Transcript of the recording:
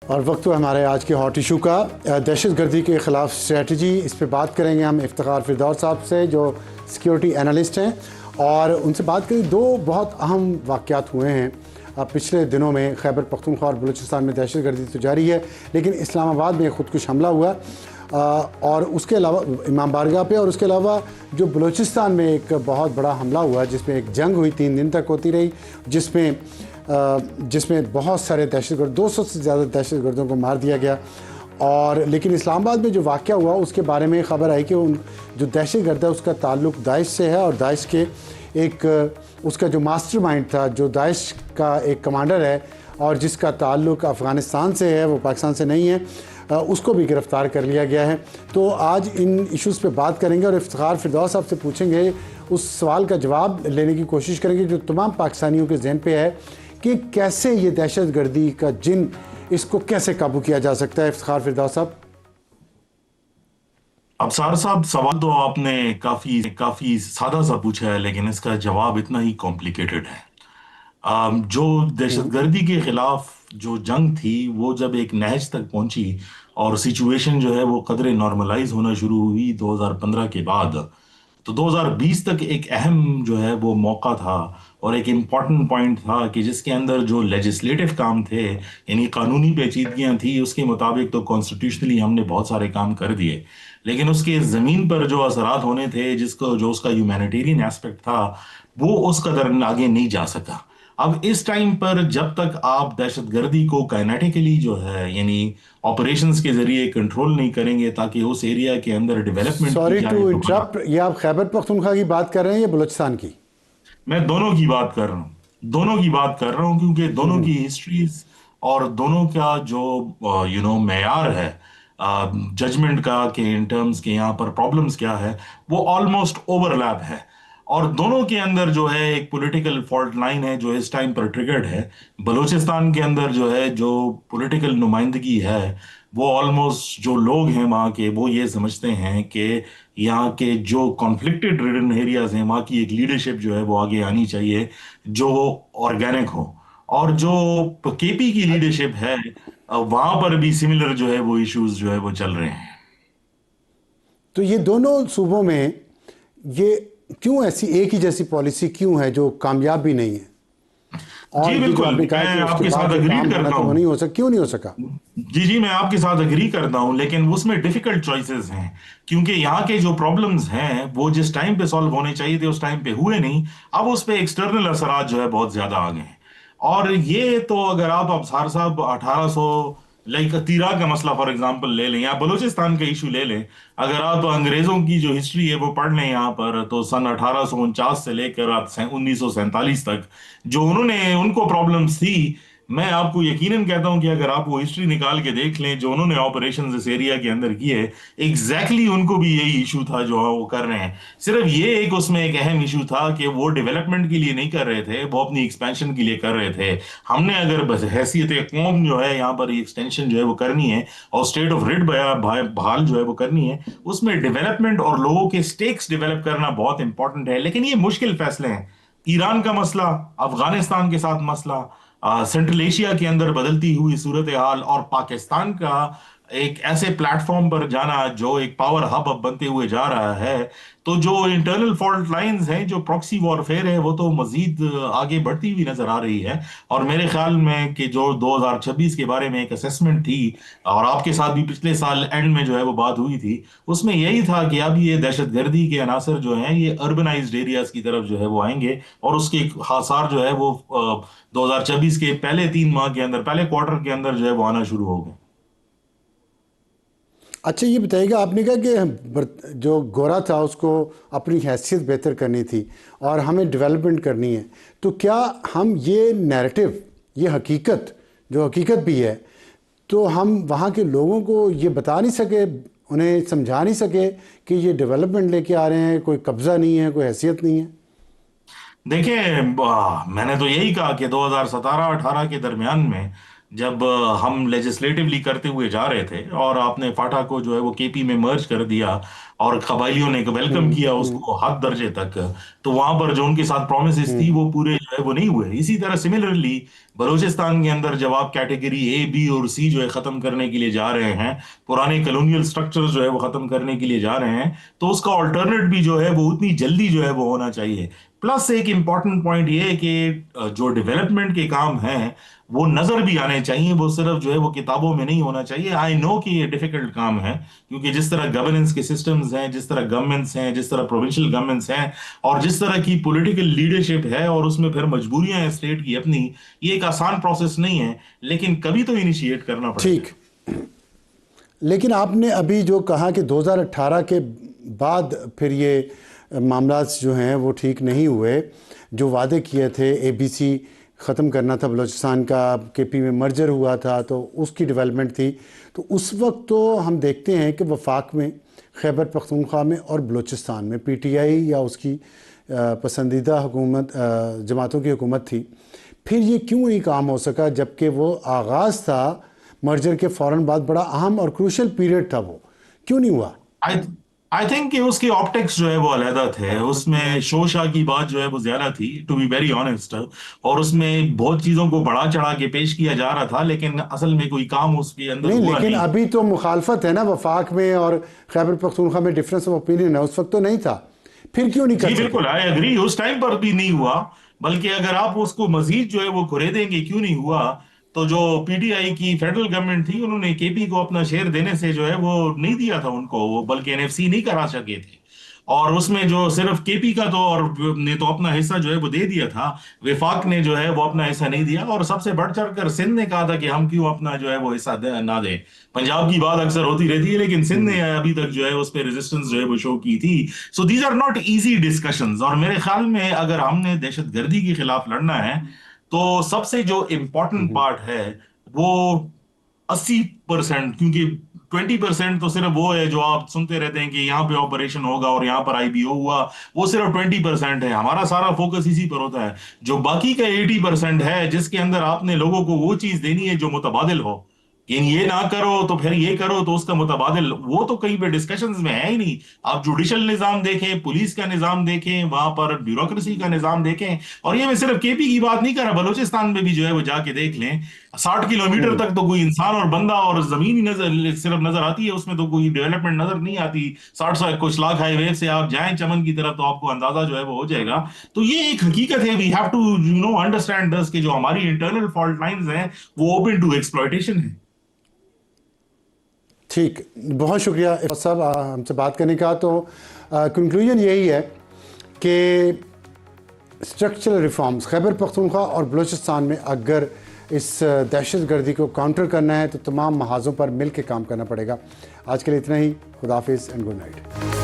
और वक्त हुआ हमारे आज के हॉट इशू का, दहशतगर्दी के ख़िलाफ़ स्ट्रेटजी। इस पे बात करेंगे हम इफ्तिखार फिरदौस साहब से, जो सिक्योरिटी एनालिस्ट हैं, और उनसे बात करें। दो बहुत अहम वाक़यात हुए हैं पिछले दिनों में। खैबर पख्तूनख्वा और बलूचिस्तान में दहशतगर्दी तो जारी है, लेकिन इस्लामाबाद में खुदकुश हमला हुआ, और उसके अलावा इमाम बारगाह पे, और उसके अलावा जो बलूचिस्तान में एक बहुत बड़ा हमला हुआ जिसमें एक जंग हुई, 3 दिन तक होती रही, जिसमें बहुत सारे दहशतगर्द, 200 से ज़्यादा दहशतगर्दों को मार दिया गया। और लेकिन इस्लामाबाद में जो वाक़या हुआ उसके बारे में ख़बर आई कि जो दहशतगर्द है उसका ताल्लुक़ दाइश से है, और दाइश के उसका जो मास्टरमाइंड था, जो दाइश का एक कमांडर है और जिसका ताल्लुक़ अफ़गानिस्तान से है, वो पाकिस्तान से नहीं है, उसको भी गिरफ़्तार कर लिया गया है। तो आज इन इश्यूज़ पे बात करेंगे और इफ्तिखार फिरदौस साहब से पूछेंगे, उस सवाल का जवाब लेने की कोशिश करेंगे जो तमाम पाकिस्तानियों के जहन पे है कि कैसे ये दहशतगर्दी का जिन, इसको कैसे काबू किया जा सकता है। इफ्तिखार फिरदौस साहब। अबसार साहब, सवाल तो आपने काफी काफी सादा सा पूछा है, लेकिन इसका जवाब इतना ही कॉम्प्लिकेटेड है। जो दहशतगर्दी के खिलाफ जो जंग थी, वो जब एक नहज तक पहुंची और सिचुएशन जो है वो कदरे नॉर्मलाइज होना शुरू हुई 2015 के बाद, तो 2020 तक एक अहम जो है वो मौका था और एक इम्पॉर्टेंट पॉइंट था कि जिसके अंदर जो लेजिस्लेटिव काम थे, यानी कानूनी पेचीदगियां थी, उसके मुताबिक तो कॉन्स्टिट्यूशनली हमने बहुत सारे काम कर दिए, लेकिन उसके ज़मीन पर जो असरात होने थे, जिसको जो उसका ह्यूमैनिटेरियन एस्पेक्ट था, वो उस कदर आगे नहीं जा सका। अब इस टाइम पर जब तक आप दहशतगर्दी को काइनेटिकली जो है, यानी ऑपरेशंस के जरिए कंट्रोल नहीं करेंगे ताकि उस एरिया के अंदर डेवलपमेंट की सॉरी जाए, टू तो बना। इंटरप्ट, ये आप खैबर पख्तूनख्वा की बात कर रहे हैं या बलूचिस्तान की? मैं दोनों की बात कर रहा हूँ, दोनों की बात कर रहा हूँ, क्योंकि दोनों की हिस्ट्रीज और दोनों का जो मेयार है जजमेंट का, कि इन टर्म्स के यहाँ पर प्रॉब्लम्स क्या है, वो ऑलमोस्ट ओवरलैप है। और दोनों के अंदर जो है एक पॉलिटिकल फॉल्ट लाइन है जो इस टाइम पर ट्रिगर्ड है। बलूचिस्तान के अंदर जो है जो पॉलिटिकल नुमाइंदगी है, वो ऑलमोस्ट जो लोग हैं वहाँ के, वो ये समझते हैं कि यहाँ के जो कॉन्फ्लिक्टेड रिडन एरियाज हैं, वहाँ की एक लीडरशिप जो है वो आगे आनी चाहिए, जो ऑर्गेनिक हो। और जो केपी की लीडरशिप है, वहां पर भी सिमिलर जो है वो इश्यूज जो है वो चल रहे हैं। तो ये दोनों सूबों में ये क्यों ऐसी एक ही जैसी पॉलिसी क्यों है जो कामयाब भी नहीं है? जी और ये जो बिल्कुल, आपने कहा मैं कि उसके आपके बाद साथ जो अग्री काम होना करता था वो हूँ। नहीं हो सका, क्यों नहीं हो सका? जी जी, मैं आपके साथ अग्री करता हूं, लेकिन उसमें डिफिकल्ट चॉइसेस हैं, क्योंकि यहाँ के जो प्रॉब्लम्स हैं वो जिस टाइम पे सॉल्व होने चाहिए थे उस टाइम पे हुए नहीं। अब उस पे एक्सटर्नल असरात जो है बहुत ज्यादा आ गए हैं। और ये तो अगर आप अबसार साहब 1800, लाइक तीरा का मसला फॉर एग्जांपल ले लें, या बलूचिस्तान का इशू ले लें, अगर आप अंग्रेजों की जो हिस्ट्री है वो पढ़ लें यहाँ पर, तो सन 1849 से लेकर आप 1947 तक जो उन्होंने उनको प्रॉब्लम्स थी, मैं आपको यकीनन कहता हूं कि अगर आप वो हिस्ट्री निकाल के देख लें जो उन्होंने ऑपरेशंस इस एरिया के अंदर किए, एग्जैक्टली उनको भी यही इशू था जो वो कर रहे हैं। सिर्फ ये एक उसमें एक अहम इशू था कि वो डेवलपमेंट के लिए नहीं कर रहे थे, वो अपनी एक्सपेंशन के लिए कर रहे थे। हमने अगर बस हैसियत कौम जो है यहाँ पर एक्सटेंशन जो है वो करनी है और स्टेट ऑफ रिट बहाल जो है वो करनी है, उसमें डेवलपमेंट और लोगों के स्टेक्स डेवलप करना बहुत इंपॉर्टेंट है। लेकिन ये मुश्किल फैसले हैं। ईरान का मसला, अफगानिस्तान के साथ मसला, सेंट्रल एशिया के अंदर बदलती हुई सूरत हाल, और पाकिस्तान का एक ऐसे प्लेटफॉर्म पर जाना जो एक पावर हब अब बनते हुए जा रहा है, तो जो इंटरनल फॉल्ट लाइंस हैं, जो प्रॉक्सी वॉरफेयर है, वो तो मजीद आगे बढ़ती हुई नजर आ रही है। और मेरे ख्याल में कि जो 2026 के बारे में एक असेसमेंट थी, और आपके साथ भी पिछले साल एंड में जो है वो बात हुई थी, उसमें यही था कि अब ये दहशतगर्दी के अनासर जो हैं ये अर्बनाइज्ड एरियाज की तरफ जो है वो आएंगे, और उसके हासार जो है वो 2026 के पहले 3 माह के अंदर, पहले क्वार्टर के अंदर जो है वो आना शुरू हो गए। अच्छा, ये बताइएगा, आपने कहा कि जो गोरा था उसको अपनी हैसियत बेहतर करनी थी और हमें डेवलपमेंट करनी है, तो क्या हम ये नैरेटिव, ये हकीकत, जो हकीकत भी है, तो हम वहाँ के लोगों को ये बता नहीं सके, उन्हें समझा नहीं सके कि ये डेवलपमेंट लेके आ रहे हैं, कोई कब्ज़ा नहीं है, कोई हैसियत नहीं है? देखिए, मैंने तो यही कहा कि 2017-18 के दरमियान में जब हम लेजिस्लेटिवली करते हुए जा रहे थे और आपने फाटा को जो है वो केपी में मर्ज कर दिया और कबायलियों ने वेलकम किया उसको हक दर्जे तक, तो वहां पर जो उनके साथ प्रोमिसेस थी वो पूरे जो है वो नहीं हुए। इसी तरह सिमिलरली बलूचिस्तान के अंदर जब आप कैटेगरी ए बी और सी जो है खत्म करने के लिए जा रहे हैं, पुराने कॉलोनियल स्ट्रक्चर जो है वो खत्म करने के लिए जा रहे हैं, तो उसका ऑल्टरनेट भी जो है वो उतनी जल्दी जो है वो होना चाहिए। प्लस एक इंपॉर्टेंट पॉइंट ये है कि जो डेवलपमेंट के काम हैं वो नजर भी आने चाहिए, वो सिर्फ जो है वो किताबों में नहीं होना चाहिए। आई नो कि ये डिफिकल्ट काम है, क्योंकि जिस तरह गवर्नेंस के सिस्टम्स हैं, जिस तरह गवर्नमेंट्स हैं, जिस तरह प्रोविंशियल गवर्नमेंट्स हैं, और जिस तरह की पॉलिटिकल लीडरशिप है, और उसमें फिर मजबूरियां हैं स्टेट की अपनी, ये एक आसान प्रोसेस नहीं है, लेकिन कभी तो इनिशिएट करना पड़ेगा। ठीक, लेकिन आपने अभी जो कहा कि 2018 के बाद फिर ये मामला जो हैं वो ठीक नहीं हुए, जो वादे किए थे एबीसी ख़त्म करना था बलूचिस्तान का, केपी में मर्जर हुआ था तो उसकी डेवलपमेंट थी, तो उस वक्त तो हम देखते हैं कि वफाक में, खैबर पख्तूनख्वा में और बलूचिस्तान में पीटीआई या उसकी पसंदीदा हुकूमत जमातों की हुकूमत थी। फिर ये क्यों नहीं काम हो सका, जबकि वो आगाज़ था मर्जर के फ़ौरन बाद, बड़ा अहम और क्रूशल पीरियड था, वो क्यों नहीं हुआ? आई आई थिंक कि उसके ऑप्टिक्स जो है वो अलहदा थे, उसमें शोशाह की बात जो है वो ज्यादा थी, टू बी वेरी ऑनेस्ट, और उसमें बहुत चीजों को बढ़ा चढ़ा के पेश किया जा रहा था, लेकिन असल में कोई काम उसके अंदर नहीं, हुआ लेकिन नहीं। अभी तो मुखालफत है ना वफाक में और खैबर पख्तूनख्वा में, डिफरेंस ऑफ ओपिनियन है, उस वक्त तो नहीं था, फिर क्यों नहीं कर जी सके? बिल्कुल, आई एग्री, उस टाइम पर भी नहीं हुआ, बल्कि अगर आप उसको मजीद जो है वो कुरेदेंगे क्यों नहीं हुआ, तो जो पीटीआई की फेडरल गवर्नमेंट थी उन्होंने केपी को अपना शेयर देने से जो है वो नहीं दिया था उनको, वो बल्कि एनएफसी नहीं करा सके थे, और उसमें जो सिर्फ केपी का तो और ने तो अपना हिस्सा जो है वो दे दिया था, विफाक ने जो है वो अपना हिस्सा नहीं दिया, और सबसे बढ़ चढ़ कर सिंध ने कहा था कि हम क्यों अपना जो है वो हिस्सा ना दें। पंजाब की बात अक्सर होती रहती है, लेकिन सिंध ने अभी तक जो है उस पर रेजिस्टेंस जो है वो शो की थी। So these are not easy discussions, और मेरे ख्याल में अगर हमने दहशतगर्दी के खिलाफ लड़ना है तो सबसे जो इम्पोर्टेंट पार्ट है वो 80%, क्योंकि 20% तो सिर्फ वो है जो आप सुनते रहते हैं कि यहाँ पे ऑपरेशन होगा और यहाँ पर आईबीओ हुआ, वो सिर्फ 20% है। हमारा सारा फोकस इसी पर होता है। जो बाकी का 80% है, जिसके अंदर आपने लोगों को वो चीज देनी है जो मुतबादिल हो, ये ना करो तो फिर ये करो तो उसका मुतबादिल, वो तो कहीं पे डिस्कशंस में है ही नहीं। आप जुडिशल निजाम देखें, पुलिस का निजाम देखें, वहां पर ब्यूरोक्रेसी का निजाम देखें, और ये मैं सिर्फ केपी की बात नहीं कर रहा, बलूचिस्तान में भी जो है वो जाके देख लें, 60 किलोमीटर तक तो कोई इंसान और बंदा और जमीन ही नजर सिर्फ नजर आती है, उसमें तो कोई डेवलपमेंट नजर नहीं आती। 60 कुछ लाख हाईवे से आप जाएं चमन की तरफ तो आपको अंदाजा जो है वो हो जाएगा। तो ये एक हकीकत है, we have to understand this, कि जो हमारी इंटरनल फॉल्ट लाइंस हैं वो ओपन टू एक्सप्लॉयटेशन है। ठीक, बहुत शुक्रिया साहब हमसे बात करने का। तो कंक्लूजन यही है कि स्ट्रक्चरल रिफॉर्म्स खैबर पख्तूनख्वा और बलूचिस्तान में अगर इस दहशतगर्दी को काउंटर करना है तो तमाम महाजों पर मिल के काम करना पड़ेगा। आज के लिए इतना ही, खुदा हाफिज़ एंड गुड नाइट।